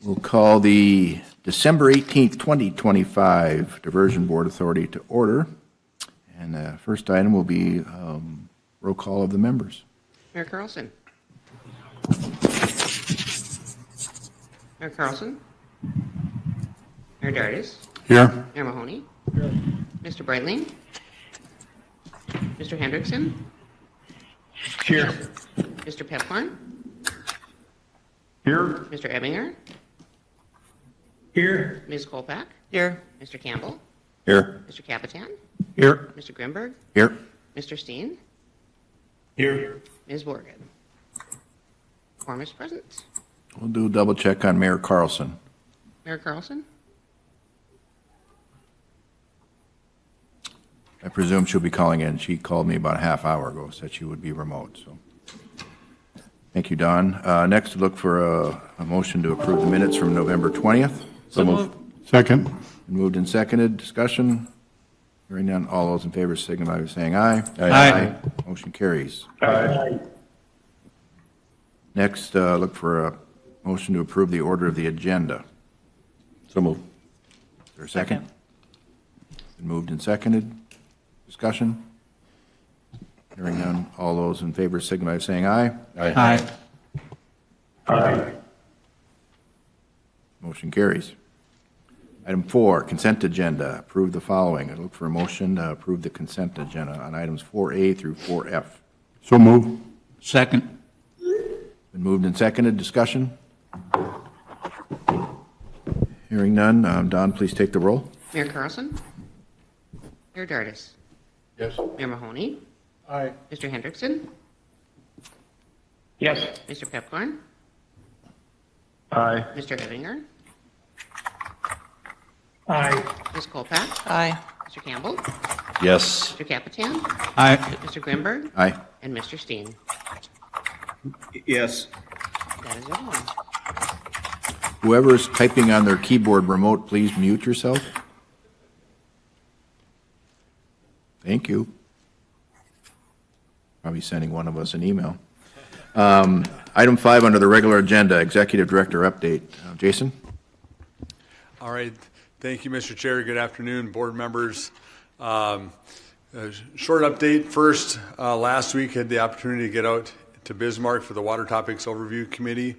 We'll call the December 18th, 2025 Diversion Board Authority to order. And the first item will be roll call of the members. Mayor Carlson. Mayor Carlson. Mayor Dardis. Here. Mayor Mahoney. Here. Mr. Breitling. Mr. Hendrickson. Here. Mr. Pepcorn. Here. Mr. Ebinger. Here. Ms. Kolpak. Here. Mr. Campbell. Here. Mr. Capitan. Here. Mr. Grimberg. Here. Mr. Steen. Here. Ms. Morgan. Quorum is present. We'll do a double check on Mayor Carlson. Mayor Carlson. I presume she'll be calling in. She called me about a half hour ago, said she would be remote. So, thank you, Don. Next, look for a motion to approve the minutes from November 20th. So moved. Second. Moved and seconded. Discussion. Hearing none. All those in favor signify by saying aye. Aye. Motion carries. Aye. Next, look for a motion to approve the order of the agenda. So moved. Is there a second? Been moved and seconded. Discussion. Hearing none. All those in favor signify by saying aye. Aye. Aye. Motion carries. Item 4, consent agenda. Approve the following. I look for a motion to approve the consent agenda on items 4A through 4F. So moved. Second. Been moved and seconded. Discussion. Hearing none. Don, please take the roll. Mayor Carlson. Mayor Dardis. Yes. Mayor Mahoney. Aye. Mr. Hendrickson. Yes. Mr. Pepcorn. Aye. Mr. Ebinger. Aye. Ms. Kolpak. Aye. Mr. Campbell. Yes. Mr. Capitan. Aye. Mr. Grimberg. Aye. And Mr. Steen. Yes. That is everyone. Whoever is typing on their keyboard remote, please mute yourself. Thank you. Probably sending one of us an email. Item 5 under the regular agenda, Executive Director update. Jason? All right. Thank you, Mr. Chair. Good afternoon, board members. A short update. First, last week had the opportunity to get out to Bismarck for the Water Topics Overview Committee,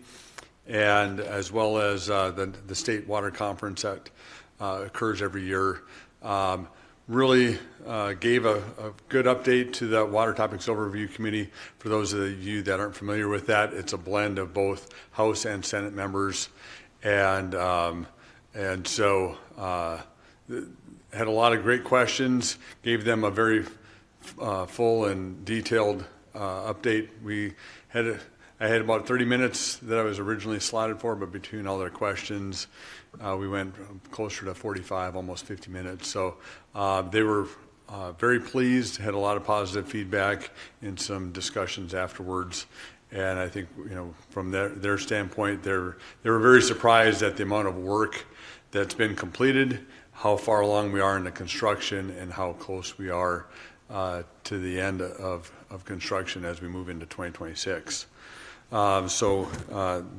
and as well as the State Water Conference that occurs every year. Really gave a good update to the Water Topics Overview Committee. For those of you that aren't familiar with that, it's a blend of both House and Senate members, and so had a lot of great questions. Gave them a very full and detailed update. I had about 30 minutes that I was originally slotted for, but between all their questions, we went closer to 45, almost 50 minutes. So they were very pleased, had a lot of positive feedback and some discussions afterwards. And I think, from their standpoint, they were very surprised at the amount of work that's been completed, how far along we are in the construction, and how close we are to the end of construction as we move into 2026. So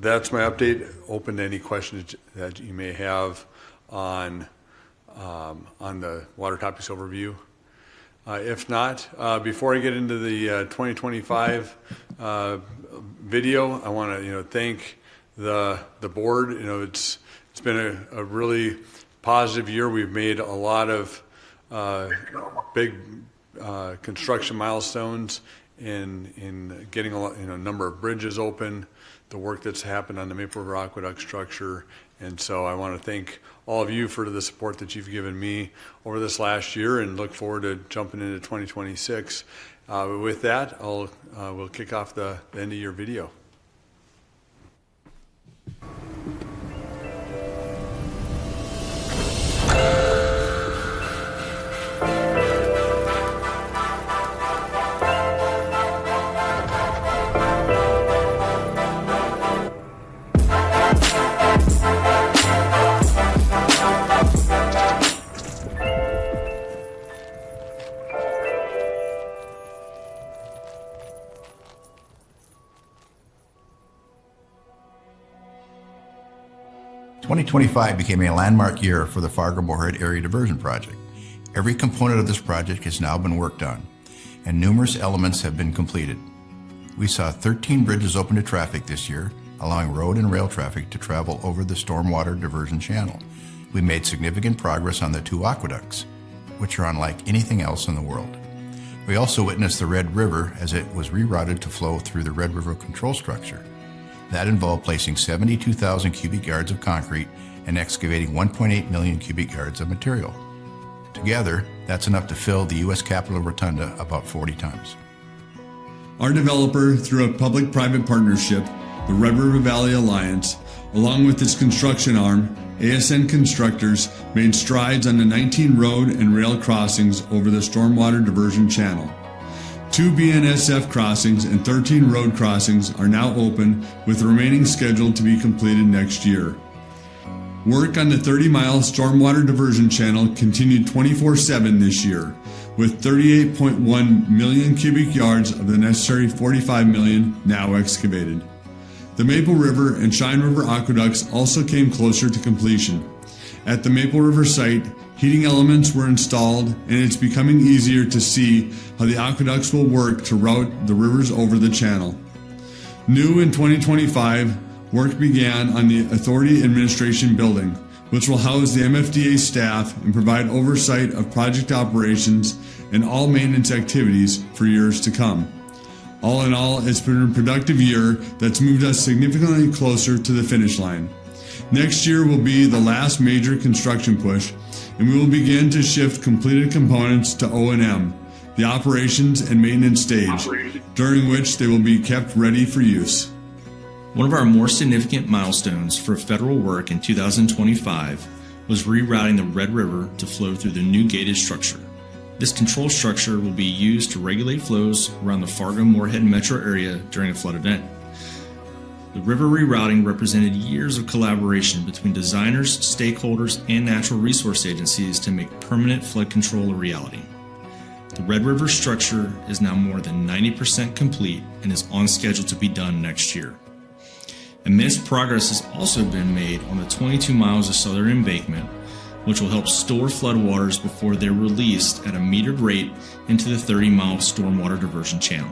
that's my update. Open to any questions that you may have on the Water Topics Overview. If not, before I get into the 2025 video, I want to thank the board. It's been a really positive year. We've made a lot of big construction milestones in getting a number of bridges open, the work that's happened on the Maple River Aqueduct structure. And so I want to thank all of you for the support that you've given me over this last year, and look forward to jumping into 2026. With that, we'll kick off the end of your video. 2025 became a landmark year for the Fargo-Moorhead Area Diversion Project. Every component of this project has now been worked on, and numerous elements have been completed. We saw 13 bridges open to traffic this year, allowing road and rail traffic to travel over the stormwater diversion channel. We made significant progress on the 2 aqueducts, which are unlike anything else in the world. We also witnessed the Red River as it was rerouted to flow through the Red River control structure. That involved placing 72,000 cubic yards of concrete and excavating 1.8 million cubic yards of material. Together, that's enough to fill the U.S. Capitol Rotunda about 40 times. Our developer, through a public-private partnership, the Red River Valley Alliance, along with its construction arm, ASN Constructors, made strides on the 19 road and rail crossings over the stormwater diversion channel. 2 BNSF crossings and 13 road crossings are now open, with the remaining scheduled to be completed next year. Work on the 30-mile stormwater diversion channel continued 24/7 this year, with 38.1 million cubic yards of the necessary 45 million now excavated. The Maple River and Cheyenne River aqueducts also came closer to completion. At the Maple River site, heating elements were installed, and it's becoming easier to see how the aqueducts will work to route the rivers over the channel. New in 2025, work began on the Authority Administration Building, which will house the MFDA staff and provide oversight of project operations and all maintenance activities for years to come. All in all, it's been a productive year that's moved us significantly closer to the finish line. Next year will be the last major construction push, and we will begin to shift completed components to O&M, the operations and maintenance stage, during which they will be kept ready for use. One of our more significant milestones for federal work in 2025 was rerouting the Red River to flow through the new gated structure. This control structure will be used to regulate flows around the Fargo-Moorhead metro area during a flood event. The river rerouting represented years of collaboration between designers, stakeholders, and natural resource agencies to make permanent flood control a reality. The Red River structure is now more than 90% complete and is on schedule to be done next year. Immense progress has also been made on the 22 miles of southern embankment, which will help store floodwaters before they're released at a metered rate into the 30-mile stormwater diversion channel.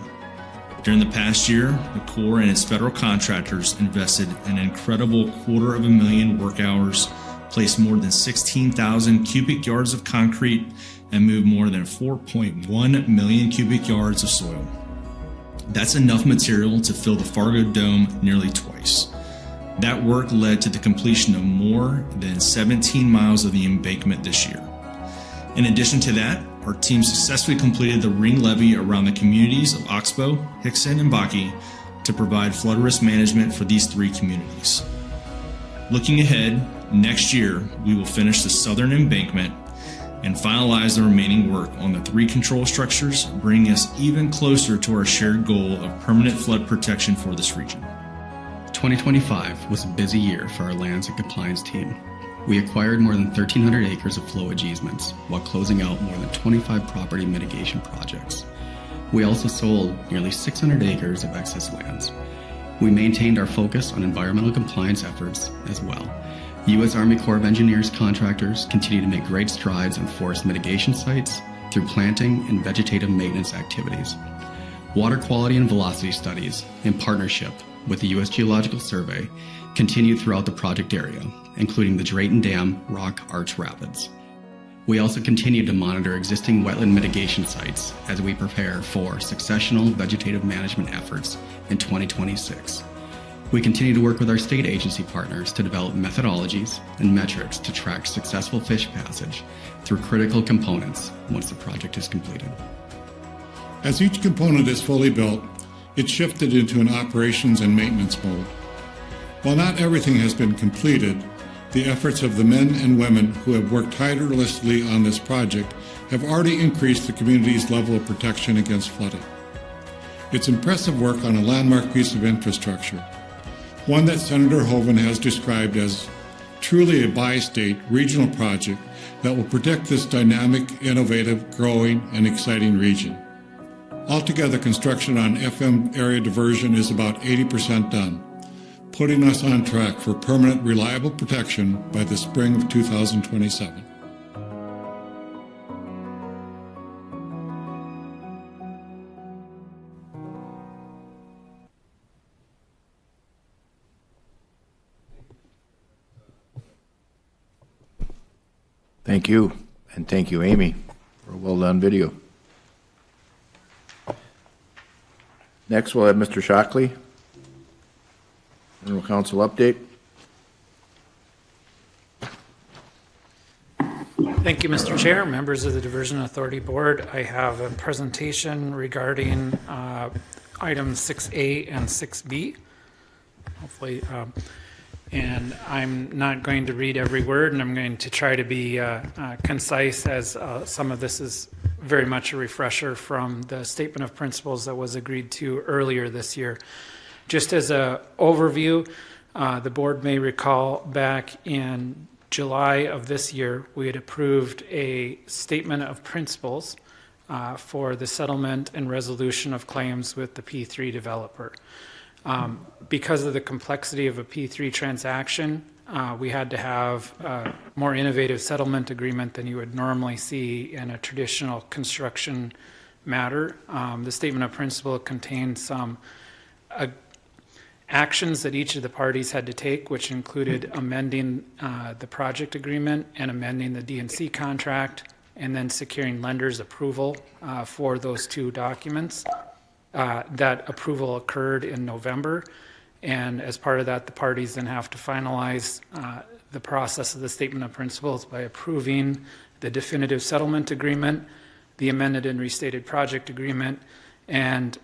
During the past year, the Corps and its federal contractors invested an incredible 250,000 work hours, placed more than 16,000 cubic yards of concrete, and moved more than 4.1 million cubic yards of soil. That's enough material to fill the Fargo Dome nearly twice. That work led to the completion of more than 17 miles of the embankment this year. In addition to that, our team successfully completed the ring levee around the communities of Oxbow, Hickson, and Baki to provide flood risk management for these 3 communities. Looking ahead, next year we will finish the southern embankment and finalize the remaining work on the 3 control structures, bringing us even closer to our shared goal of permanent flood protection for this region. 2025 was a busy year for our lands and compliance team. We acquired more than 1,300 acres of flowage easements while closing out more than 25 property mitigation projects. We also sold nearly 600 acres of excess lands. We maintained our focus on environmental compliance efforts as well. U.S. Army Corps of Engineers contractors continue to make great strides on forest mitigation sites through planting and vegetative maintenance activities. Water quality and velocity studies, in partnership with the U.S. Geological Survey, continue throughout the project area, including the Drayton Dam Rock Arch Rapids. We also continue to monitor existing wetland mitigation sites as we prepare for successional vegetative management efforts in 2026. We continue to work with our state agency partners to develop methodologies and metrics to track successful fish passage through critical components once the project is completed. As each component is fully built, it's shifted into an operations and maintenance mode. While not everything has been completed, the efforts of the men and women who have worked tirelessly on this project have already increased the community's level of protection against flooding. It's impressive work on a landmark piece of infrastructure, one that Senator Hoeven has described as truly a bi-state regional project that will protect this dynamic, innovative, growing, and exciting region. Altogether, construction on FM area diversion is about 80% done. putting us on track for permanent, reliable protection by the spring of 2027. Thank you, and thank you, Amy, for a well-done video. Next, we'll have Mr. Shockley, General Counsel update. Thank you, Mr. Chair, members of the Diversion Authority Board. I have a presentation regarding items 6A and 6B. Hopefully, and I'm not going to read every word, and I'm going to try to be concise, as some of this is very much a refresher from the statement of principles that was agreed to earlier this year. Just as an overview, the board may recall back in July of this year, we had approved a statement of principles for the settlement and resolution of claims with the P3 developer. Because of the complexity of a P3 transaction, we had to have a more innovative settlement agreement than you would normally see in a traditional construction matter. The statement of principle contained some actions that each of the parties had to take, which included amending the project agreement and amending the D&C contract, and then securing lenders' approval for those two documents. That approval occurred in November, and as part of that, the parties then have to finalize the process of the statement of principles by approving the definitive settlement agreement, the amended and restated project agreement, and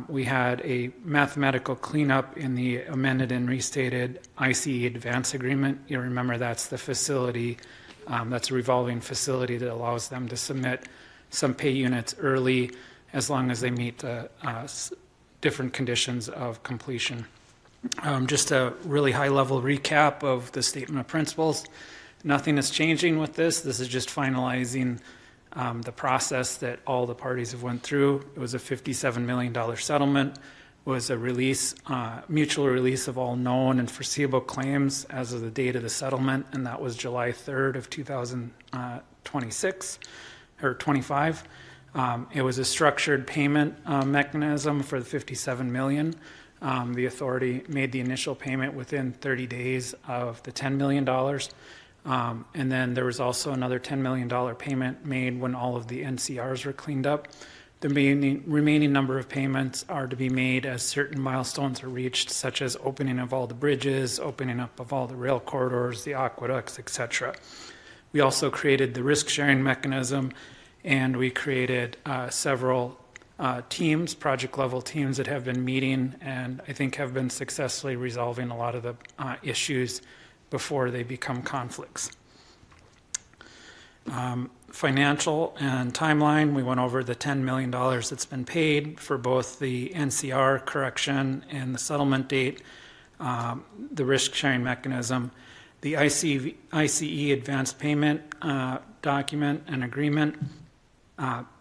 we had a mathematical cleanup in the amended and restated ICE advance agreement. You'll remember that's the facility, that's a revolving facility that allows them to submit some pay units early as long as they meet the different conditions of completion. Just a really high-level recap of the statement of principles. Nothing is changing with this. This is just finalizing the process that all the parties have went through. It was a $57 million settlement. It was a release, mutual release of all known and foreseeable claims as of the date of the settlement, and that was July 3rd of 2026 or 25. It was a structured payment mechanism for the $57 million. The authority made the initial payment within 30 days of the $10 million. And then there was also another $10 million payment made when all of the NCRs were cleaned up. The remaining number of payments are to be made as certain milestones are reached, such as opening of all the bridges, opening up of all the rail corridors, the aqueducts, etc. We also created the risk-sharing mechanism, and we created several teams, project-level teams that have been meeting and I think have been successfully resolving a lot of the issues before they become conflicts. Financial and timeline, we went over the $10 million that's been paid for both the NCR correction and the settlement date, the risk-sharing mechanism, the ICE advanced payment document and agreement.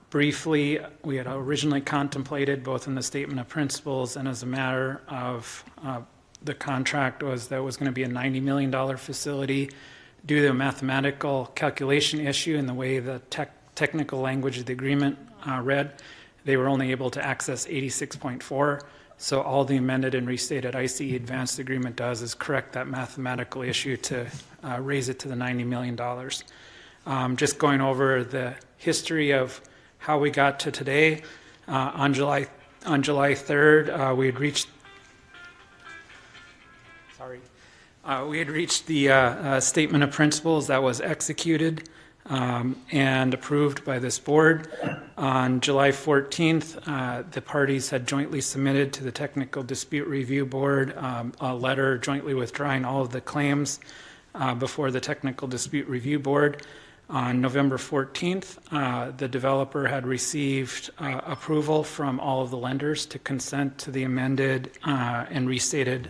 Briefly, we had originally contemplated both in the statement of principles and as a matter of the contract was that it was going to be a $90 million facility. Due to a mathematical calculation issue and the way the technical language of the agreement read, they were only able to access 86.4. So all the amended and restated ICE advanced agreement does is correct that mathematical issue to raise it to the $90 million. Just going over the history of how we got to today. On July 3rd, we had reached the statement of principles that was executed and approved by this board. On July 14th, the parties had jointly submitted to the Technical Dispute Review Board a letter jointly withdrawing all of the claims before the Technical Dispute Review Board. On November 14th, the developer had received approval from all of the lenders to consent to the amended and restated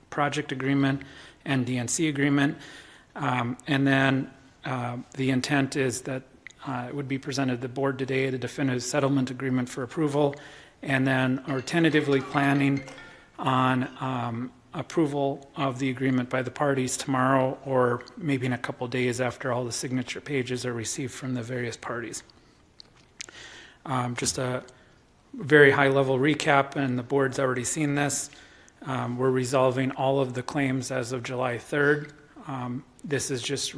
project agreement and DNC agreement. And then the intent is that it would be presented to the board today, the definitive settlement agreement for approval, and then are tentatively planning on approval of the agreement by the parties tomorrow, or maybe in a couple days after all the signature pages are received from the various parties. Just a very high-level recap, and the board's already seen this. We're resolving all of the claims as of July 3rd. This is just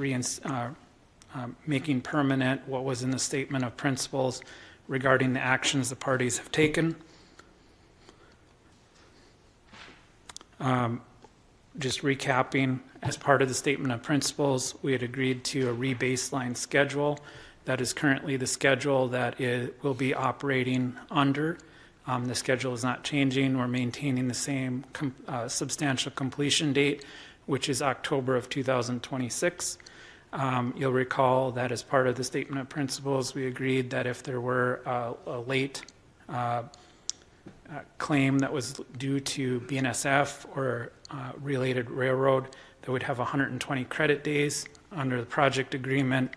making permanent what was in the statement of principles regarding the actions the parties have taken. Just recapping, as part of the statement of principles, we had agreed to a rebaseline schedule. That is currently the schedule that it will be operating under. The schedule is not changing. We're maintaining the same substantial completion date, which is October of 2026. You'll recall that as part of the statement of principles, we agreed that if there were a late claim that was due to BNSF or related railroad, that would have 120 credit days. Under the project agreement,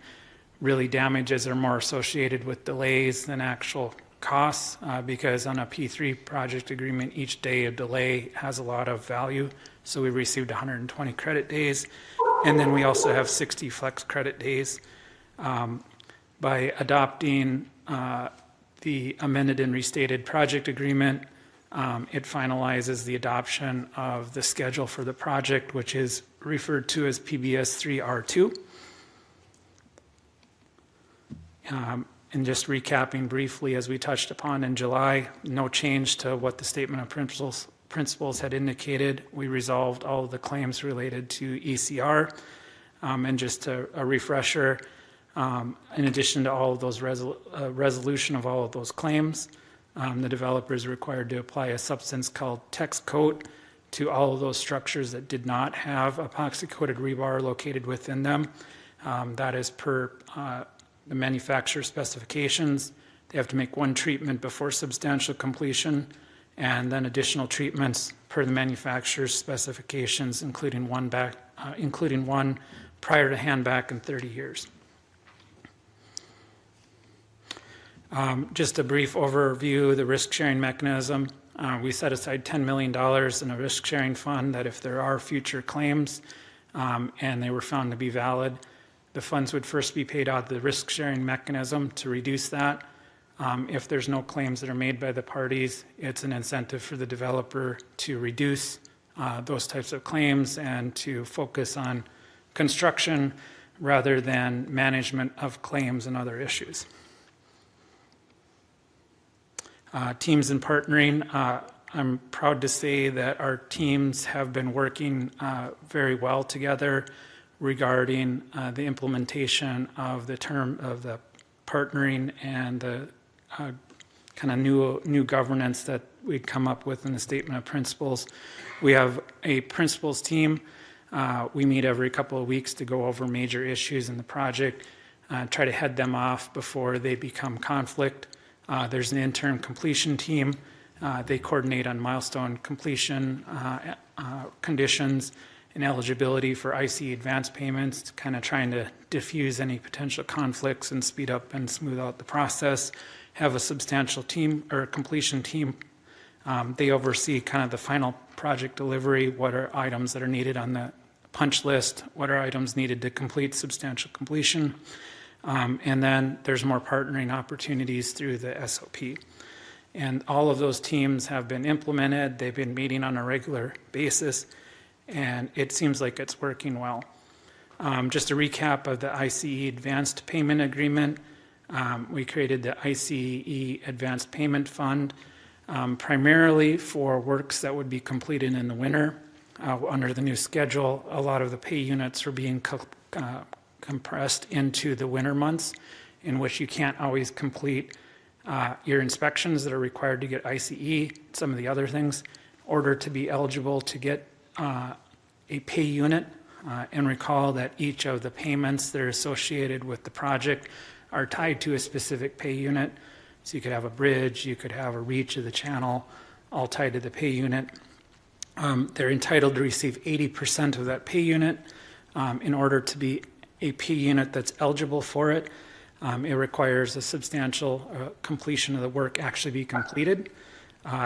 really damages are more associated with delays than actual costs, because on a P3 project agreement, each day of delay has a lot of value. So we received 120 credit days. And then we also have 60 flex credit days. By adopting the amended and restated project agreement, it finalizes the adoption of the schedule for the project, which is referred to as PBS 3R2. And just recapping briefly, as we touched upon in July, no change to what the statement of principles had indicated. We resolved all of the claims related to ECR. And just a refresher, in addition to all of those resolution of all of those claims, the developer is required to apply a substance called text coat to all of those structures that did not have epoxy-coated rebar located within them. That is per the manufacturer specifications. They have to make one treatment before substantial completion, and then additional treatments per the manufacturer's specifications, including one prior to handback in 30 years. Just a brief overview of the risk-sharing mechanism. We set aside $10 million in a risk-sharing fund that if there are future claims and they were found to be valid, the funds would first be paid out of the risk-sharing mechanism to reduce that. If there's no claims that are made by the parties, it's an incentive for the developer to reduce those types of claims and to focus on construction rather than management of claims and other issues. Teams and partnering. I'm proud to say that our teams have been working very well together regarding the implementation of the term of the partnering and the kind of new governance that we'd come up with in the statement of principles. We have a principles team. We meet every couple of weeks to go over major issues in the project, try to head them off before they become conflict. There's an interim completion team. They coordinate on milestone completion conditions and eligibility for ICE advance payments, kind of trying to diffuse any potential conflicts and speed up and smooth out the process. Have a substantial team or completion team. They oversee kind of the final project delivery, what are items that are needed on the punch list, what are items needed to complete substantial completion. And then there's more partnering opportunities through the SOP. And all of those teams have been implemented. They've been meeting on a regular basis, and it seems like it's working well. Just a recap of the ICE Advanced Payment Agreement. We created the ICE Advanced Payment Fund primarily for works that would be completed in the winter. Under the new schedule, a lot of the pay units are being compressed into the winter months, in which you can't always complete your inspections that are required to get ICE, some of the other things, in order to be eligible to get a pay unit. And recall that each of the payments that are associated with the project are tied to a specific pay unit. So you could have a bridge, you could have a reach of the channel, all tied to the pay unit. They're entitled to receive 80% of that pay unit. In order to be a pay unit that's eligible for it, it requires a substantial completion of the work actually be completed.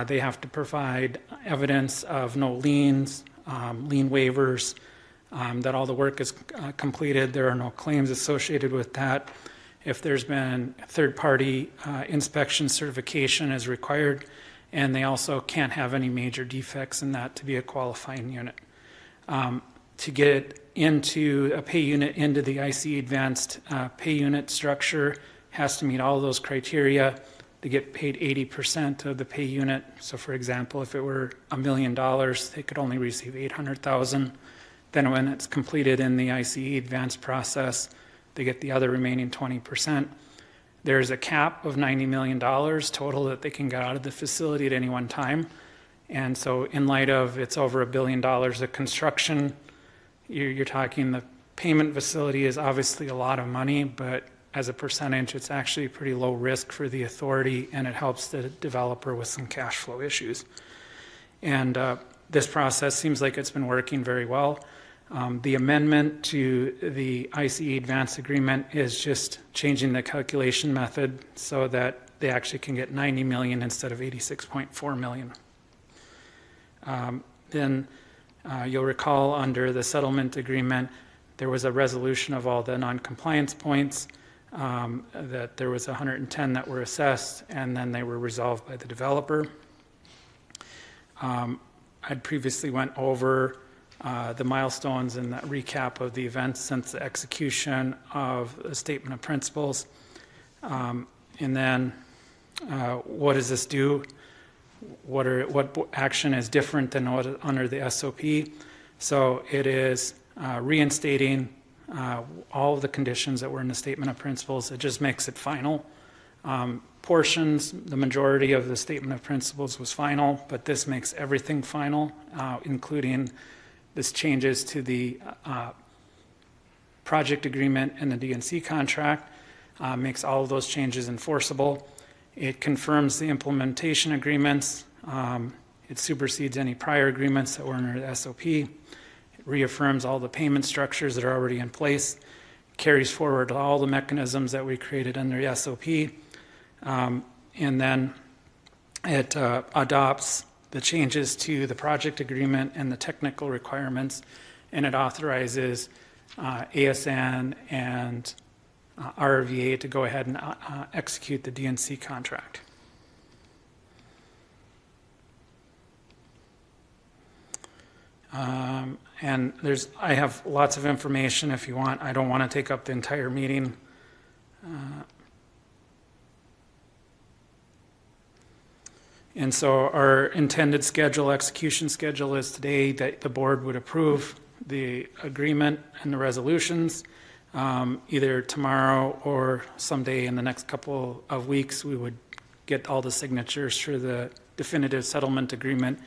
They have to provide evidence of no liens, lien waivers, that all the work is completed. There are no claims associated with that. If there's been third-party inspection certification is required, and they also can't have any major defects in that to be a qualifying unit. To get into a pay unit into the ICE advanced pay unit structure has to meet all those criteria. They get paid 80% of the pay unit. So for example, if it were $1 million, they could only receive $800,000. Then when it's completed in the ICE advanced process, they get the other remaining 20%. There's a cap of $90 million total that they can get out of the facility at any one time. And so in light of it's over $1 billion of construction, you're talking the payment facility is obviously a lot of money, but as a percentage, it's actually pretty low risk for the authority, and it helps the developer with some cash flow issues. And this process seems like it's been working very well. The amendment to the ICE advance agreement is just changing the calculation method so that they actually can get 90 million instead of 86.4 million. Then you'll recall under the settlement agreement, there was a resolution of all the non-compliance points, that there was 110 that were assessed, and then they were resolved by the developer. I'd previously went over the milestones and the recap of the events since the execution of the statement of principles. And then what does this do? What action is different than what is under the SOP? So it is reinstating all of the conditions that were in the statement of principles. It just makes it final. Portions, the majority of the statement of principles was final, but this makes everything final, including this changes to the project agreement and the DNC contract, makes all of those changes enforceable. It confirms the implementation agreements. It supersedes any prior agreements that were under the SOP. It reaffirms all the payment structures that are already in place, carries forward all the mechanisms that we created under the SOP, and then it adopts the changes to the project agreement and the technical requirements, and it authorizes ASN and RVA to go ahead and execute the DNC contract. And I have lots of information if you want. I don't want to take up the entire meeting. And so our intended schedule, execution schedule is today that the board would approve the agreement and the resolutions. Either tomorrow or someday in the next couple of weeks, we would get all the signatures for the definitive settlement agreement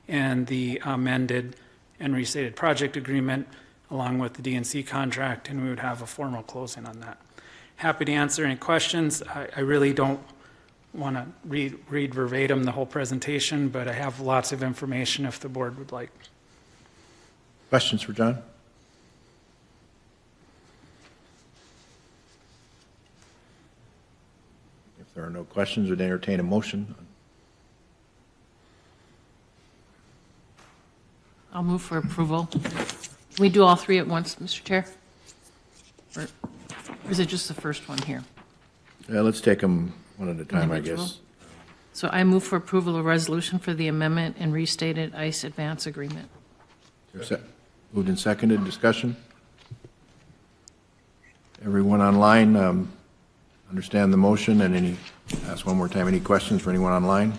and the amended and restated project agreement along with the DNC contract, and we would have a formal closing on that. Happy to answer any questions. I really don't want to read verbatim the whole presentation, but I have lots of information if the board would like. Questions for John? If there are no questions, would entertain a motion. I'll move for approval. Can we do all three at once, Mr. Chair? Or is it just the first one here? Yeah, let's take them one at a time, I Individual? guess. So I move for approval of resolution for the amendment and restated ICE advance agreement. Moved and seconded, discussion? Everyone online understand the motion, and ask one more time, any questions for anyone online?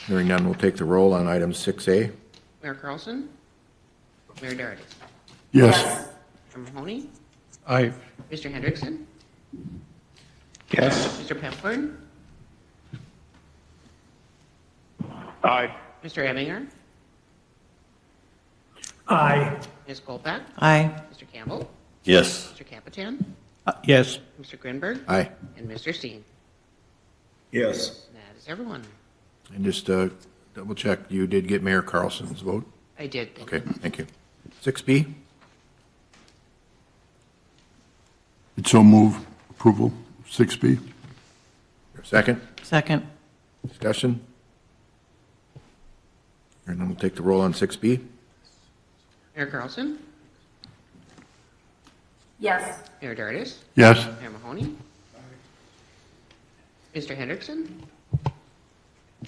Hearing none, we'll take the roll on item 6A. Mayor Carlson? Mayor Doherty? Yes. Mr. Mahoney? Aye. Mr. Hendrickson? Yes. Mr. Pepburn? Aye. Mr. Emminger? Aye. Ms. Kolpak? Aye. Mr. Campbell? Yes. Mr. Capitan? Yes. Mr. Grinberg? Aye. And Mr. Steen? Yes. That is everyone. And just double check, you did get Mayor Carlson's vote? I did. Okay, thank you. 6B? So move approval, 6B. Second? Second. Discussion? And then we'll take the roll on 6B. Mayor Carlson, Yes. Mayor Dardis, Yes. Mayor Mahoney, Mr. Hendrickson,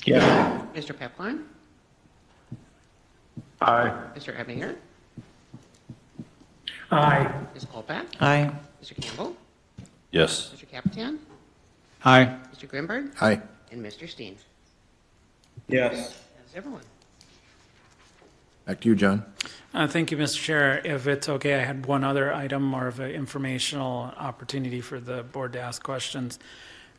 Yes. Mr. Pepline, Aye. Mr. Ebninger, Aye. Ms. Kolpak, Aye. Mr. Campbell, Yes. Mr. Capitan, Aye. Mr. Grimberg, Aye. and Mr. Steen. Yes. That's everyone. Back to you, John. Thank you, Mr. Chair. If it's okay, I had one other item, more of an informational opportunity for the board to ask questions.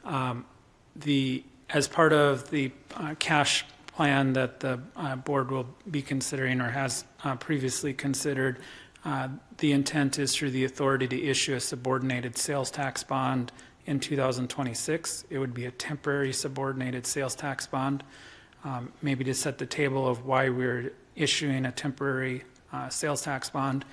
As part of the cash plan that the board will be considering or has previously considered, the intent is through the authority to issue a subordinated sales tax bond in 2026. It would be a temporary subordinated sales tax bond. Maybe to set the table of why we're issuing a temporary sales tax bond.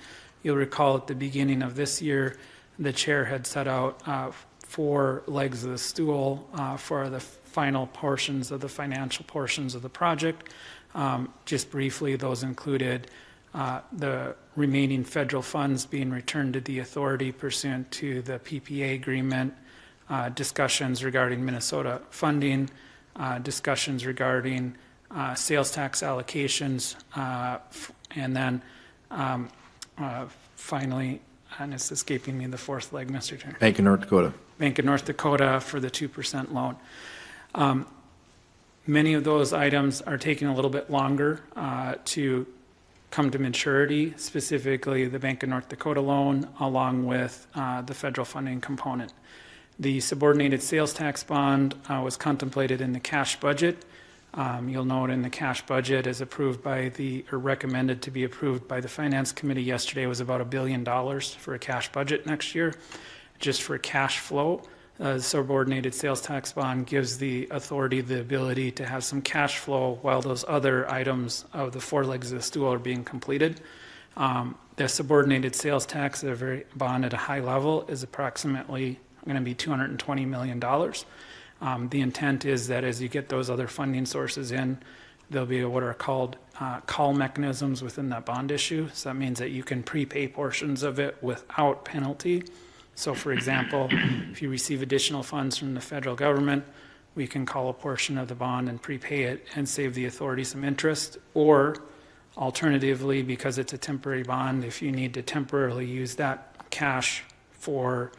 You'll recall at the beginning of this year, the chair had set out 4 legs of the stool for the final portions of the financial portions of the project. Just briefly, those included the remaining federal funds being returned to the authority pursuant to the PPA agreement, discussions regarding Minnesota funding, discussions regarding sales tax allocations, and then finally, and it's escaping me, the 4th leg, Mr. Chair. Bank of North Dakota. Bank of North Dakota for the 2% loan. Many of those items are taking a little bit longer to come to maturity, specifically the Bank of North Dakota loan, along with the federal funding component. The subordinated sales tax bond was contemplated in the cash budget. You'll note in the cash budget as approved by or recommended to be approved by the Finance Committee yesterday was about $1 billion for a cash budget next year. Just for cash flow, the subordinated sales tax bond gives the authority the ability to have some cash flow while those other items of the 4 legs of the stool are being completed. The subordinated sales tax at a very bond at a high level is approximately going to be $220 million. The intent is that as you get those other funding sources in, there'll be what are called call mechanisms within that bond issue. So that means that you can prepay portions of it without penalty. So for example, if you receive additional funds from the federal government, we can call a portion of the bond and prepay it and save the authority some interest. Or alternatively, because it's a temporary bond, if you need to temporarily use that cash for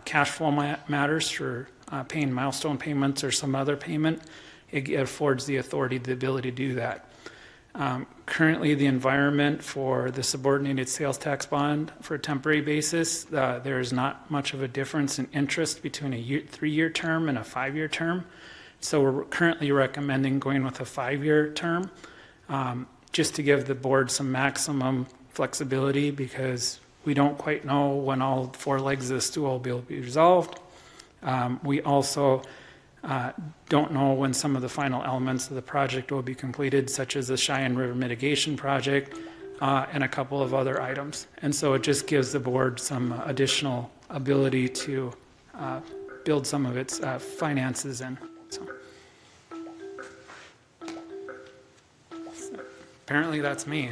cash flow matters for paying milestone payments or some other payment, it affords the authority the ability to do that. Currently, the environment for the subordinated sales tax bond for a temporary basis, there is not much of a difference in interest between a 3-year term and a 5-year term. So we're currently recommending going with a 5-year term just to give the board some maximum flexibility because we don't quite know when all 4 legs of the stool will be resolved. We also don't know when some of the final elements of the project will be completed, such as the Cheyenne River Mitigation Project and a couple of other items. And so it just gives the board some additional ability to build some of its finances in. So. Apparently that's me.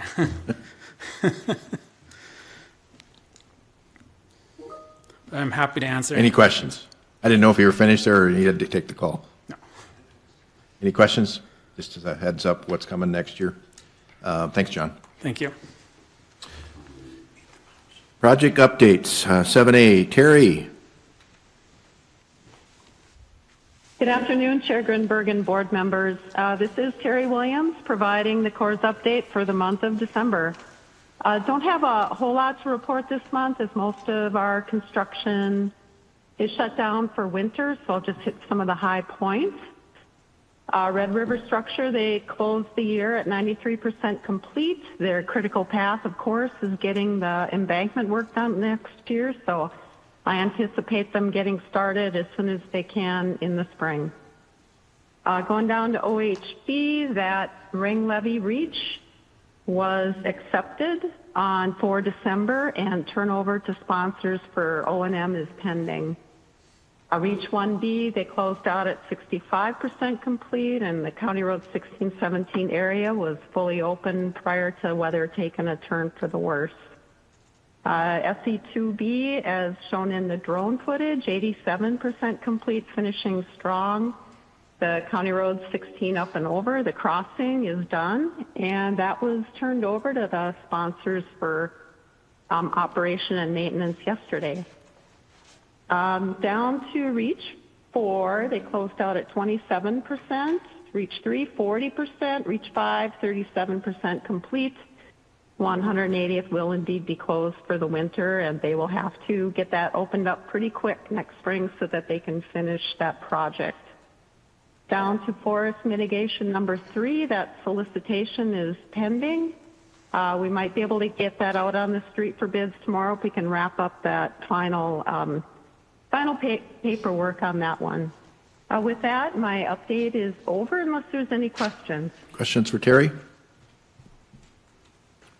I'm happy to answer. Any questions? I didn't know if you were finished there or you had to take the call. No. Any questions? Just as a heads up, what's coming next year. Thanks, John. Thank you. Project updates, 7A, Terry. Good afternoon, Chair Grinberg and board members. This is Terry Williams providing the Corps update for the month of December. Don't have a whole lot to report this month as most of our construction is shut down for winter, so I'll just hit some of the high points. Red River Structure, they closed the year at 93% complete. Their critical path, of course, is getting the embankment work done next year, so I anticipate them getting started as soon as they can in the spring. Going down to OHB, that ring levy reach was accepted for December, and turnover to sponsors for O&M is pending. Reach 1B, they closed out at 65% complete, and the County Road 1617 area was fully open prior to weather taking a turn for the worse. SE2B, as shown in the drone footage, 87% complete, finishing strong. The County Road 16 up and over, the crossing is done, and that was turned over to the sponsors for operation and maintenance yesterday. Down to Reach 4, they closed out at 27%, Reach 3, 40%, Reach 5, 37% complete. 180th will indeed be closed for the winter, and they will have to get that opened up pretty quick next spring so that they can finish that project. Down to Forest Mitigation number 3, that solicitation is pending. We might be able to get that out on the street for bids tomorrow if we can wrap up that final paperwork on that one. With that, my update is over unless there's any questions. Questions for Terry?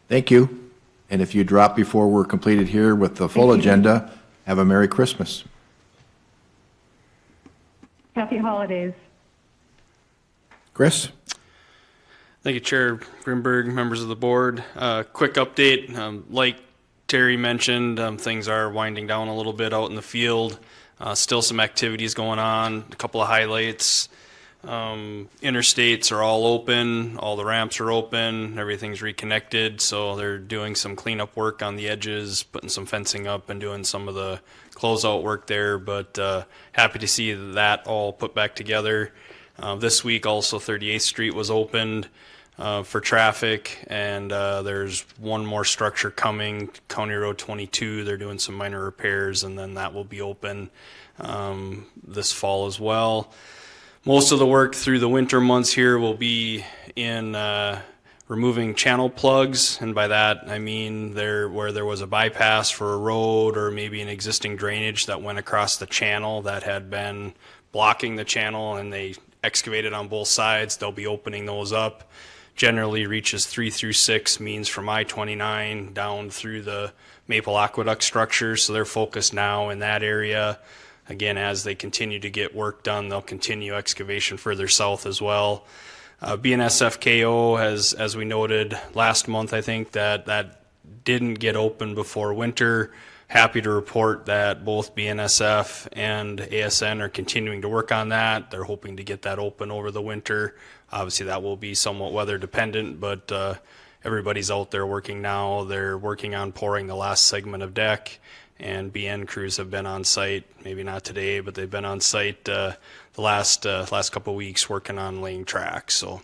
Thank you. And if you drop before we're completed here with the full agenda, have a Merry Christmas. Happy holidays. Chris? Thank you, Chair Grimberg, members of the board. Quick update. Like Terry mentioned, things are winding down a little bit out in the field. Still some activities going on, a couple of highlights. Interstates are all open, all the ramps are open, everything's reconnected, so they're doing some cleanup work on the edges, putting some fencing up and doing some of the closeout work there, but happy to see that all put back together. This week also 38th Street was opened for traffic, and there's one more structure coming, County Road 22, they're doing some minor repairs, and then that will be open this fall as well. Most of the work through the winter months here will be in removing channel plugs, and by that I mean where there was a bypass for a road or maybe an existing drainage that went across the channel that had been blocking the channel, and they excavated on both sides. They'll be opening those up. Generally reaches 3 through 6, means from I-29 down through the Maple Aqueduct structure, so they're focused now in that area. Again, as they continue to get work done, they'll continue excavation further south as well. BNSF-KO, as we noted last month, I think, that didn't get open before winter. Happy to report that both BNSF and ASN are continuing to work on that. They're hoping to get that open over the winter. Obviously, that will be somewhat weather dependent, but everybody's out there working now. They're working on pouring the last segment of deck, and BN crews have been on site, maybe not today, but they've been on site the last couple of weeks working on laying tracks. So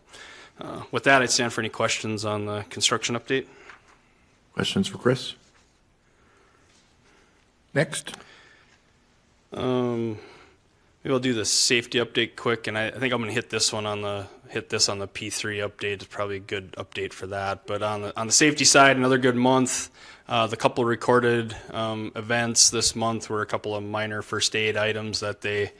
with that, I'd stand for any questions on the construction update. Questions for Chris? Next. Maybe I'll do the safety update quick, and I think I'm going to hit this on the P3 update. It's probably a good update for that. But on the safety side, another good month. The couple recorded events this month were a couple of minor first aid items that they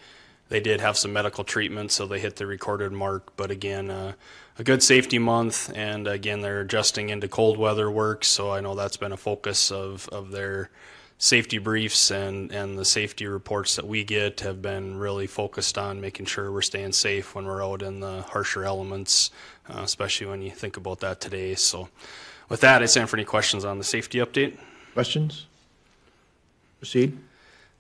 did have some medical treatment, so they hit the recorded mark. But again, a good safety month, and again, they're adjusting into cold weather work, so I know that's been a focus of their safety briefs, and the safety reports that we get have been really focused on making sure we're staying safe when we're out in the harsher elements, especially when you think about that today. So with that, I stand for any questions on the safety update. Questions? Proceed.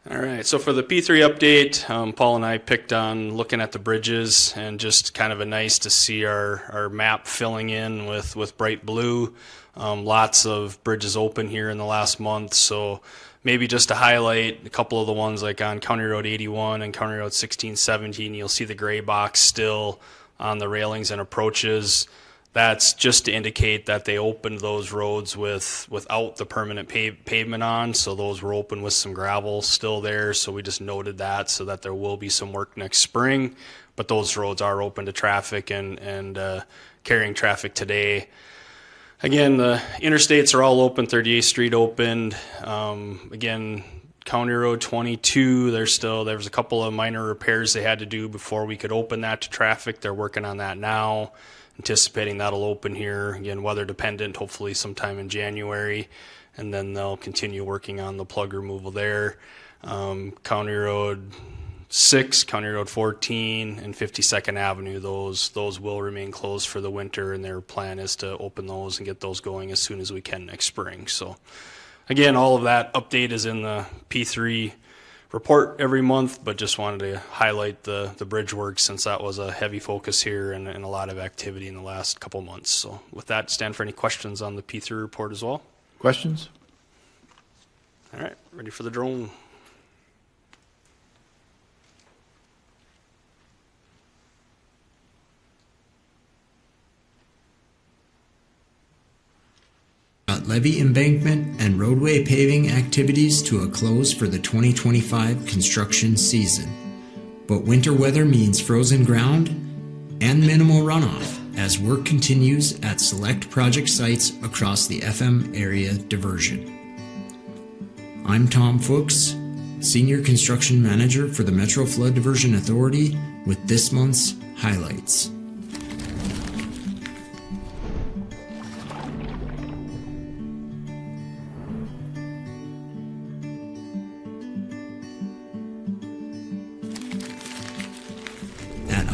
All right, so for the P3 update, Paul and I picked on looking at the bridges, and just kind of a nice to see our map filling in with bright blue. Lots of bridges open here in the last month, so maybe just to highlight a couple of the ones like on County Road 81 and County Road 1617, you'll see the gray box still on the railings and approaches. That's just to indicate that they opened those roads without the permanent pavement on, so those were open with some gravel still there, so we just noted that so that there will be some work next spring, but those roads are open to traffic and carrying traffic today. Again, the interstates are all open. 38th Street opened. Again, County Road 22, there was a couple of minor repairs they had to do before we could open that to traffic. They're working on that now, anticipating that'll open here. Again, weather dependent, hopefully sometime in January, and then they'll continue working on the plug removal there. County Road 6, County Road 14, and 52nd Avenue, those will remain closed for the winter, and their plan is to open those and get those going as soon as we can next spring. So again, all of that update is in the P3 report every month, but just wanted to highlight the bridge work since that was a heavy focus here and a lot of activity in the last couple months. So with that, stand for any questions on the P3 report as well. Questions? All right, ready for the drone. Levee embankment and roadway paving activities to a close for the 2025 construction season. But winter weather means frozen ground and minimal runoff as work continues at select project sites across the FM area diversion. I'm Tom Fuchs, Senior Construction Manager for the Metro Flood Diversion Authority with this month's highlights.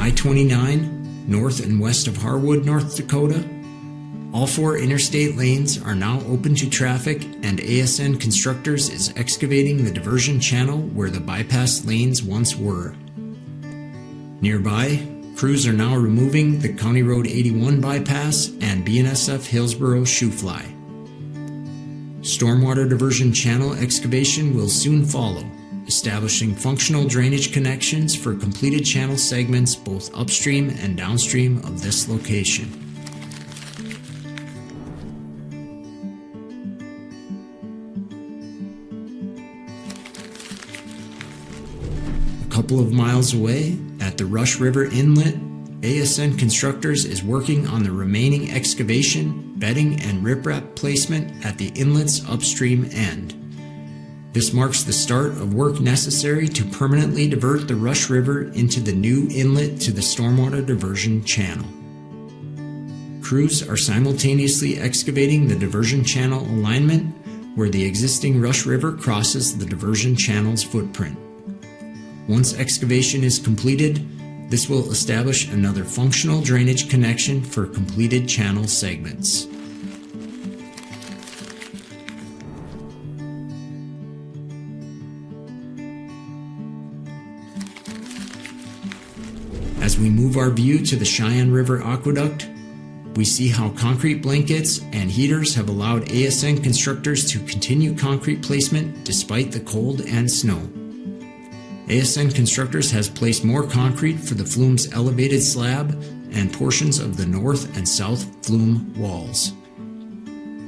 I-29, north and west of Harwood, North Dakota. All 4 interstate lanes are now open to traffic, and ASN Constructors is excavating the diversion channel where the bypass lanes once were. Nearby, crews are now removing the County Road 81 bypass and BNSF Hillsboro shoe-fly. Stormwater diversion channel excavation will soon follow, establishing functional drainage connections for completed channel segments both upstream and downstream of this location. A couple of miles away, at the Rush River Inlet, ASN Constructors is working on the remaining excavation, bedding, and riprap placement at the inlet's upstream end. This marks the start of work necessary to permanently divert the Rush River into the new inlet to the stormwater diversion channel. Crews are simultaneously excavating the diversion channel alignment where the existing Rush River crosses the diversion channel's footprint. Once excavation is completed, this will establish another functional drainage connection for completed channel segments. As we move our view to the Cheyenne River Aqueduct, we see how concrete blankets and heaters have allowed ASN Constructors to continue concrete placement despite the cold and snow. ASN Constructors has placed more concrete for the flume's elevated slab and portions of the north and south flume walls.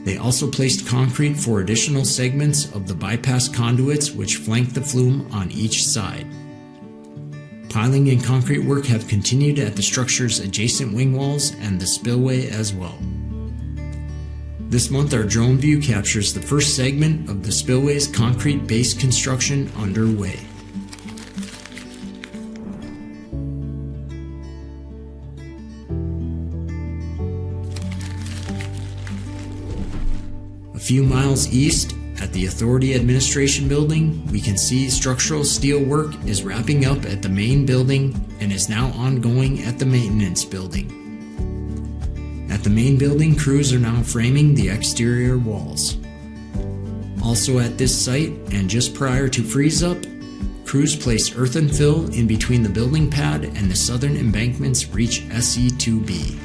They also placed concrete for additional segments of the bypass conduits which flank the flume on each side. Piling and concrete work have continued at the structure's adjacent wing walls and the spillway as well. This month, our drone view captures the first segment of the spillway's concrete base construction underway. A few miles east, at the Authority Administration Building, we can see structural steel work is wrapping up at the main building and is now ongoing at the maintenance building. At the main building, crews are now framing the exterior walls. Also at this site, and just prior to freeze-up, crews placed earth and fill in between the building pad and the southern embankment's reach SE2B.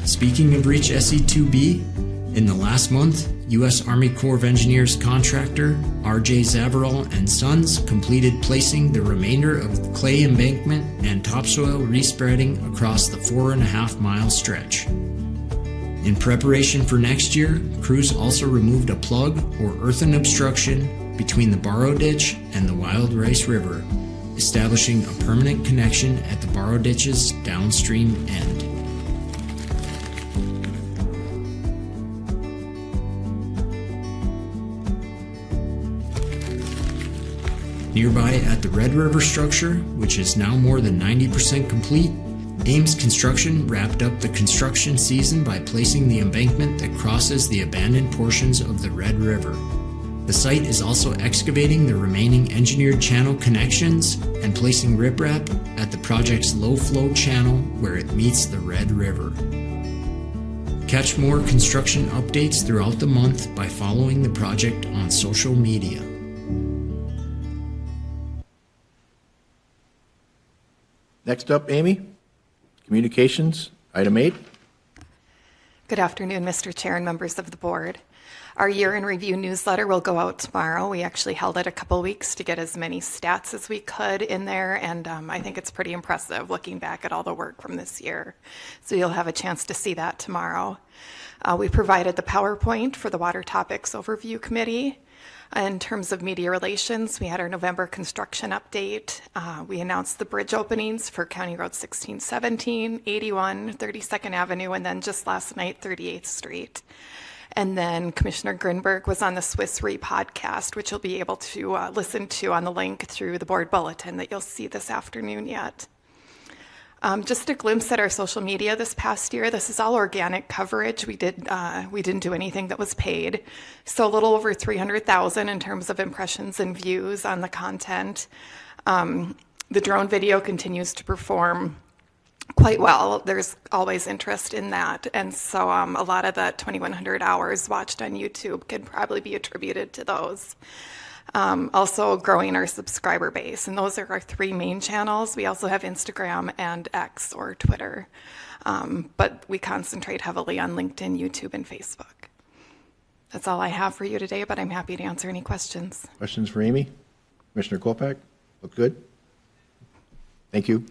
Speaking of Reach SE2B, in the last month, U.S. Army Corps of Engineers contractor R.J. Zavarol and Sons completed placing the remainder of the clay embankment and topsoil respreading across the 4.5-mile stretch. In preparation for next year, crews also removed a plug or earthen obstruction between the Borrow Ditch and the Wild Rice River, establishing a permanent connection at the Borrow Ditch's downstream end. Nearby at the Red River structure, which is now more than 90% complete, Ames Construction wrapped up the construction season by placing the embankment that crosses the abandoned portions of the Red River. The site is also excavating the remaining engineered channel connections and placing riprap at the project's low-flow channel where it meets the Red River. Catch more construction updates throughout the month by following the project on social media. Next up, Amy, Communications, item 8. Good afternoon, Mr. Chair and members of the board. Our year in review newsletter will go out tomorrow. We actually held it a couple weeks to get as many stats as we could in there, and I think it's pretty impressive looking back at all the work from this year. So you'll have a chance to see that tomorrow. We provided the PowerPoint for the Water Topics Overview Committee. In terms of media relations, we had our November construction update. We announced the bridge openings for County Road 1617, 81, 32nd Avenue, and then just last night, 38th Street. And then Commissioner Grinberg was on the Swiss Re podcast, which you'll be able to listen to on the link through the board bulletin that you'll see this afternoon yet. Just a glimpse at our social media this past year. This is all organic coverage. We didn't do anything that was paid. So a little over 300,000 in terms of impressions and views on the content. The drone video continues to perform quite well. There's always interest in that. And so a lot of the 2,100 hours watched on YouTube can probably be attributed to those. Also growing our subscriber base, and those are our 3 main channels. We also have Instagram and X or Twitter, but we concentrate heavily on LinkedIn, YouTube, and Facebook. That's all I have for you today, but I'm happy to answer any questions. Questions for Amy? Commissioner Kolpak? Look good? Thank you.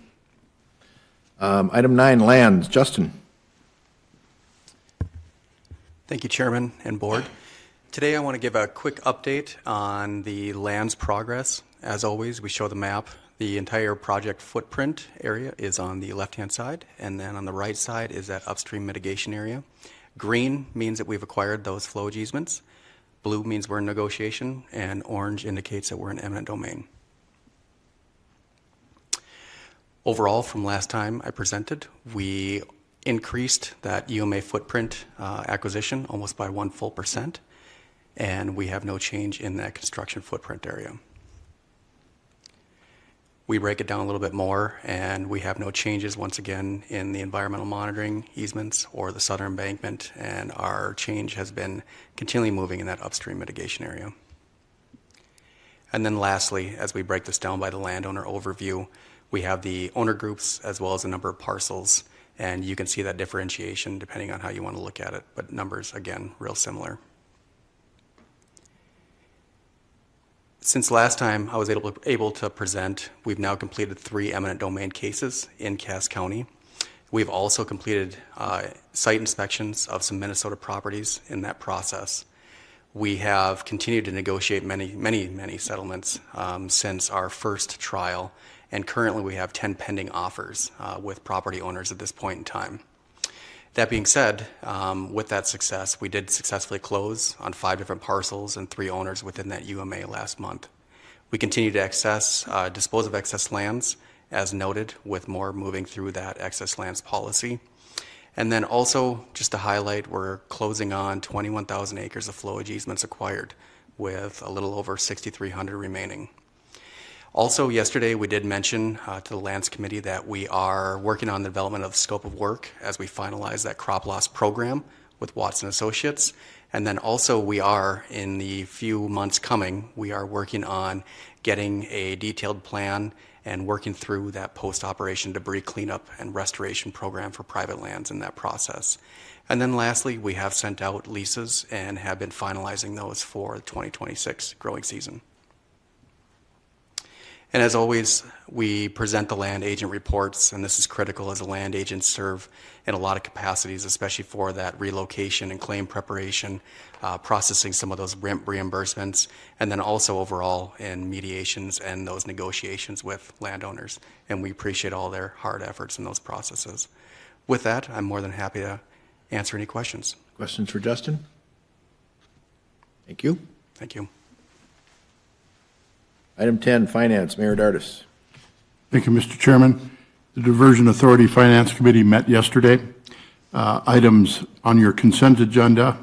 Item 9, lands. Justin. Thank you, Chairman and Board. Today I want to give a quick update on the lands progress. As always, we show the map. The entire project footprint area is on the left-hand side, and then on the right side is that upstream mitigation area. Green means that we've acquired those flowage easements. Blue means we're in negotiation, and orange indicates that we're in eminent domain. Overall, from last time I presented, we increased that UMA footprint acquisition almost by 1 full %, and we have no change in that construction footprint area. We break it down a little bit more, and we have no changes once again in the environmental monitoring easements or the southern embankment, and our change has been continually moving in that upstream mitigation area. And then lastly, as we break this down by the landowner overview, we have the owner groups as well as the number of parcels, and you can see that differentiation depending on how you want to look at it, but numbers, again, real similar. Since last time I was able to present, we've now completed 3 eminent domain cases in Cass County. We've also completed site inspections of some Minnesota properties in that process. We have continued to negotiate many settlements since our first trial, and currently we have 10 pending offers with property owners at this point in time. That being said, with that success, we did successfully close on 5 different parcels and 3 owners within that UMA last month. We continue to dispose of excess lands, as noted, with more moving through that excess lands policy. And then also, just to highlight, we're closing on 21,000 acres of flowage easements acquired, with a little over 6,300 remaining. Also, yesterday we did mention to the Lands Committee that we are working on the development of the scope of work as we finalize that crop loss program with Watson Associates. And then also we are, in the few months coming, we are working on getting a detailed plan and working through that post-operation debris cleanup and restoration program for private lands in that process. And then lastly, we have sent out leases and have been finalizing those for the 2026 growing season. And as always, we present the land agent reports, and this is critical as the land agents serve in a lot of capacities, especially for that relocation and claim preparation, processing some of those reimbursements, and then also overall in mediations and those negotiations with landowners. And we appreciate all their hard efforts in those processes. With that, I'm more than happy to answer any questions. Questions for Justin? Thank you. Thank you. Item 10, Finance, Mayor Dardis. Thank you, Mr. Chairman. The Diversion Authority Finance Committee met yesterday. Items on your consent agenda,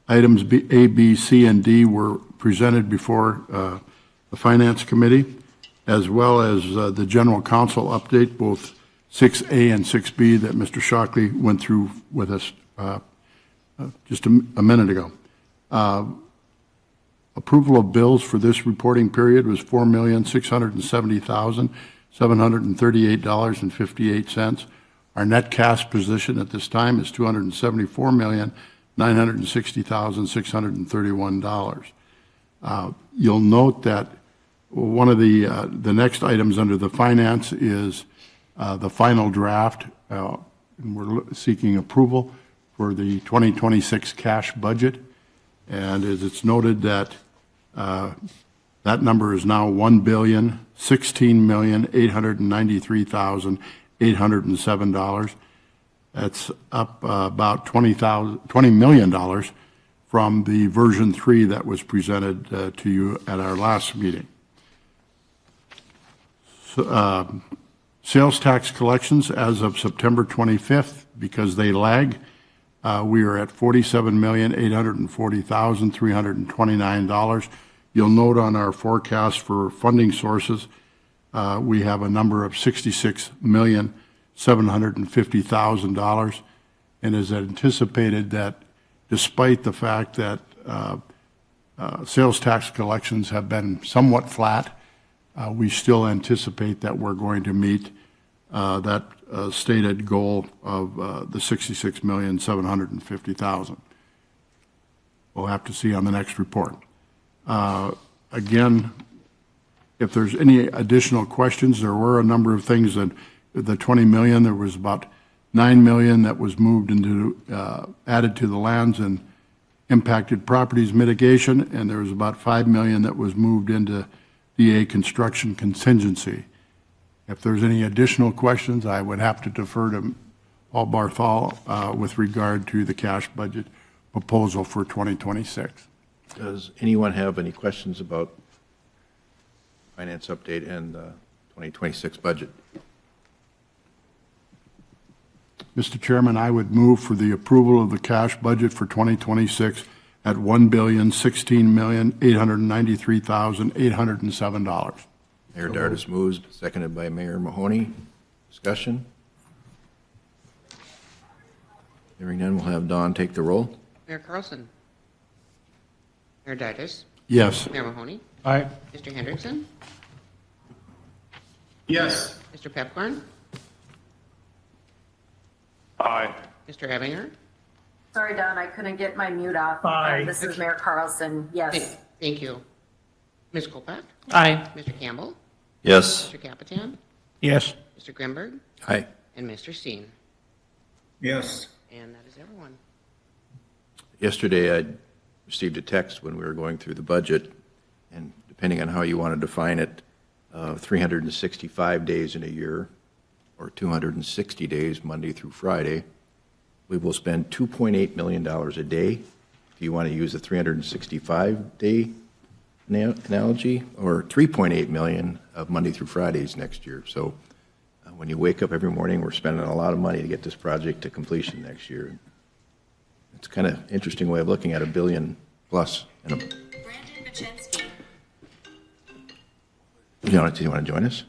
items A, B, C, and D were presented before the Finance Committee, as well as the General Counsel update, both 6A and 6B that Mr. Shockley went through with us just a minute ago. Approval of bills for this reporting period was $4,670,738.58. Our net cash position at this time is $274,960,631. You'll note that one of the next items under the finance is the final draft, and we're seeking approval for the 2026 cash budget. And as it's noted that that number is now $1,016,893,807. That's up about $20 million from the version 3 that was presented to you at our last meeting. So, sales tax collections as of September 25th, because they lag, we are at $47,840,329. You'll note on our forecast for funding sources, we have a number of $66,750,000, and is anticipated that despite the fact that sales tax collections have been somewhat flat, we still anticipate that we're going to meet that stated goal of the $66,750,000. We'll have to see on the next report. Again, if there's any additional questions, there were a number of things that the 20 million, there was about 9 million that was moved into, added to the lands and impacted properties mitigation, and there was about 5 million that was moved into DA construction contingency. If there's any additional questions, I would have to defer to Paul Barthol with regard to the cash budget proposal for 2026. Does anyone have any questions about finance update and the 2026 budget? Mr. Chairman, I would move for the approval of the cash budget for 2026 at $1,016,893,807. Mayor Dardis moves, seconded by Mayor Mahoney. Discussion? Hearing none, we'll have Dawn take the roll. Mayor Carlson. Mayor Dardis. Yes. Mayor Mahoney. Aye. Mr. Hendrickson. Yes. Mr. Pepcorn. Aye. Mr. Ebinger. Sorry, Don, I couldn't get my mute off. Aye. This is Mayor Carlson. Yes. Thank you. Ms. Kolpak. Aye. Mr. Campbell. Yes. Mr. Capitan. Yes. Mr. Grimberg. Aye. And Mr. Steen. Yes. And that is everyone. Yesterday, I received a text when we were going through the budget, and depending on how you want to define it, 365 days in a year, or 260 days, Monday through Friday, we will spend $2.8 million a day. If you want to use a 365-day analogy, or 3.8 million of Monday through Fridays next year. So when you wake up every morning, we're spending a lot of money to get this project to completion next year. It's kind of interesting way of looking at $1 billion plus. Do you want to join us?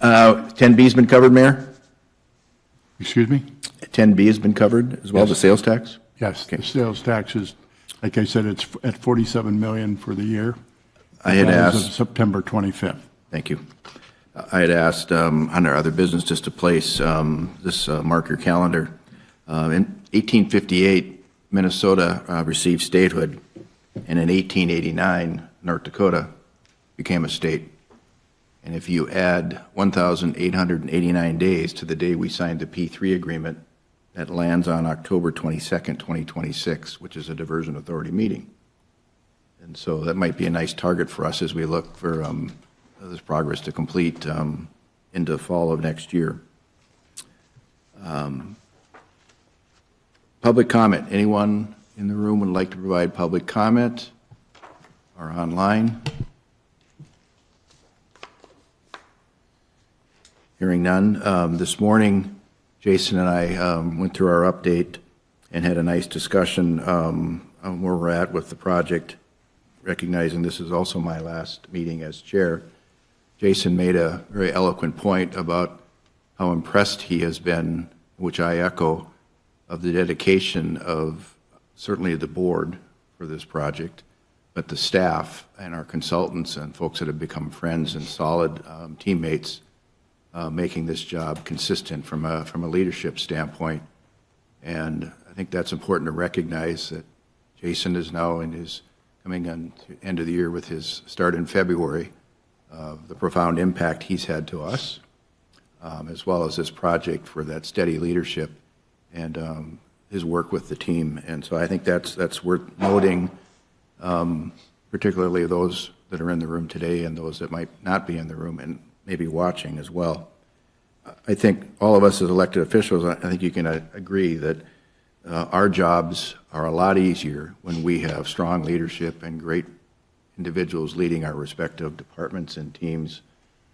10B's been covered, Mayor? Excuse me? 10B has been covered as well, Yes. the sales tax? Yes, the sales tax is, like I said, it's at 47 million for the year. I had As of asked, September 25th. thank you. I had asked under other business just to place this, mark your calendar. In 1858, Minnesota received statehood, and in 1889, North Dakota became a state. And if you add 1,889 days to the day we signed the P3 agreement, that lands on October 22nd, 2026, which is a diversion authority meeting. And so that might be a nice target for us as we look for this progress to complete into fall of next year. Public comment. Anyone in the room would like to provide public comment or online? Hearing none. This morning, Jason and I went through our update and had a nice discussion on where we're at with the project, recognizing this is also my last meeting as chair. Jason made a very eloquent point about how impressed he has been, which I echo, of the dedication of certainly the board for this project, but the staff and our consultants and folks that have become friends and solid teammates, making this job consistent from a leadership standpoint. And I think that's important to recognize that Jason is now coming on to end of the year with his start in February, the profound impact he's had to us, as well as this project for that steady leadership and his work with the team. And so I think that's worth noting, particularly those that are in the room today and those that might not be in the room and maybe watching as well. I think all of us as elected officials, I think you can agree that our jobs are a lot easier when we have strong leadership and great individuals leading our respective departments and teams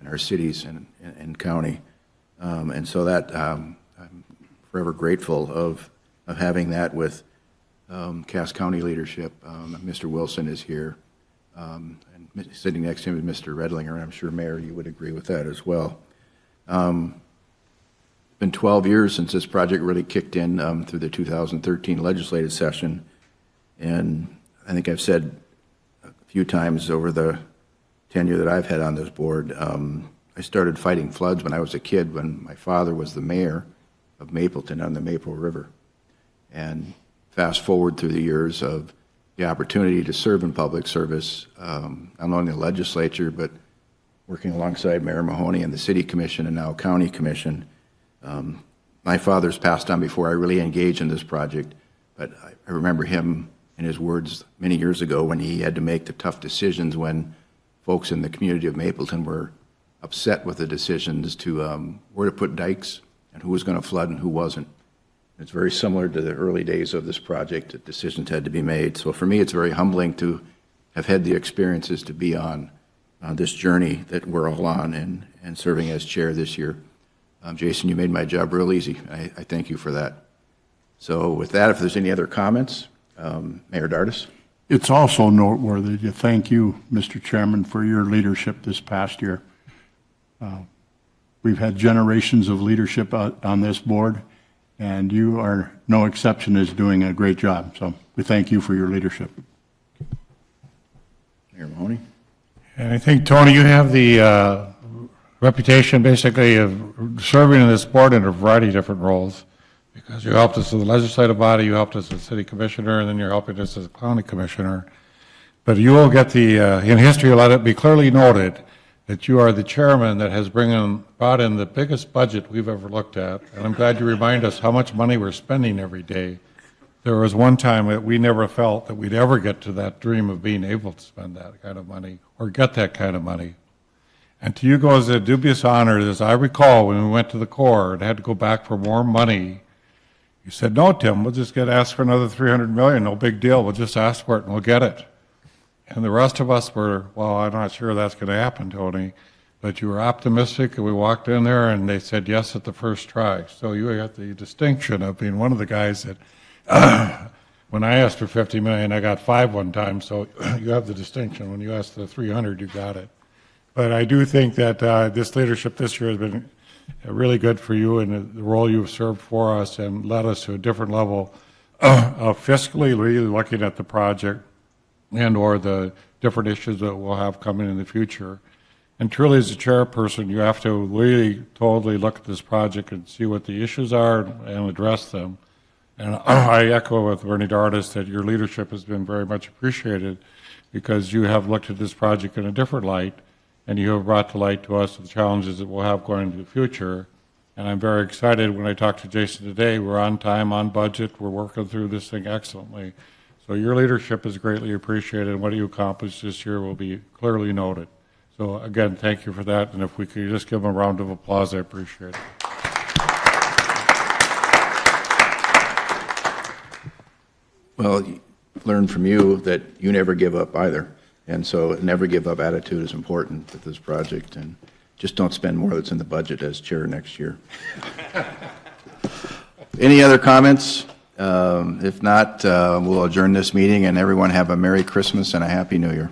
in our cities and county. And so that I'm forever grateful of having that with Cass County leadership. Mr. Wilson is here, and sitting next to him is Mr. Redlinger, and I'm sure, Mayor, you would agree with that as well. It's been 12 years since this project really kicked in through the 2013 legislative session, and I think I've said a few times over the tenure that I've had on this board, I started fighting floods when I was a kid, when my father was the mayor of Mapleton on the Maple River. And fast forward through the years of the opportunity to serve in public service, not only in the legislature, but working alongside Mayor Mahoney and the City Commission and now County Commission. My father's passed on before I really engaged in this project, but I remember him and his words many years ago when he had to make the tough decisions when folks in the community of Mapleton were upset with the decisions to where to put dikes and who was going to flood and who wasn't. It's very similar to the early days of this project that decisions had to be made. So for me, it's very humbling to have had the experiences to be on this journey that we're all on and serving as chair this year. Jason, you made my job real easy. I thank you for that. So with that, if there's any other comments, Mayor Dardis. It's also noteworthy to thank you, Mr. Chairman, for your leadership this past year. We've had generations of leadership on this board, and you are no exception, is doing a great job. So we thank you for your leadership. Mayor Mahoney. And I think, Tony, you have the reputation basically of serving in this board in a variety of different roles, because you helped us as the legislative body, you helped us as city commissioner, and then you're helping us as a county commissioner. But you will get in history, let it be clearly noted that you are the chairman that has brought in the biggest budget we've ever looked at. And I'm glad you remind us how much money we're spending every day. There was one time that we never felt that we'd ever get to that dream of being able to spend that kind of money or get that kind of money. And to you goes a dubious honor, as I recall when we went to the Corps and had to go back for more money. You said, no, Tim, we'll just ask for another $300 million, no big deal, we'll just ask for it and we'll get it. And the rest of us were, well, I'm not sure that's going to happen, Tony. But you were optimistic, and we walked in there, and they said yes at the first try. So you got the distinction of being one of the guys that, when I asked for $50 million, I got 5 one time. So you have the distinction. When you asked for 300, you got it. But I do think that this leadership this year has been really good for you, and the role you've served for us and led us to a different level of fiscally really looking at the project and or the different issues that we'll have coming in the future. And truly, as a chairperson, you have to really totally look at this project and see what the issues are and address them. And I echo with Bernie Dardis that your leadership has been very much appreciated, because you have looked at this project in a different light, and you have brought to light to us the challenges that we'll have going into the future. And I'm very excited when I talked to Jason today. We're on time, on budget. We're working through this thing excellently. So your leadership is greatly appreciated, and what you accomplished this year will be clearly noted. So again, thank you for that, and if we could just give them a round of applause, I appreciate it. Well, learn from you that you never give up either, and so a never give up attitude is important with this project. And Just don't spend more that's in the budget as chair next year. Any other comments? If not, we'll adjourn this meeting, and everyone have a Merry Christmas and a Happy New Year.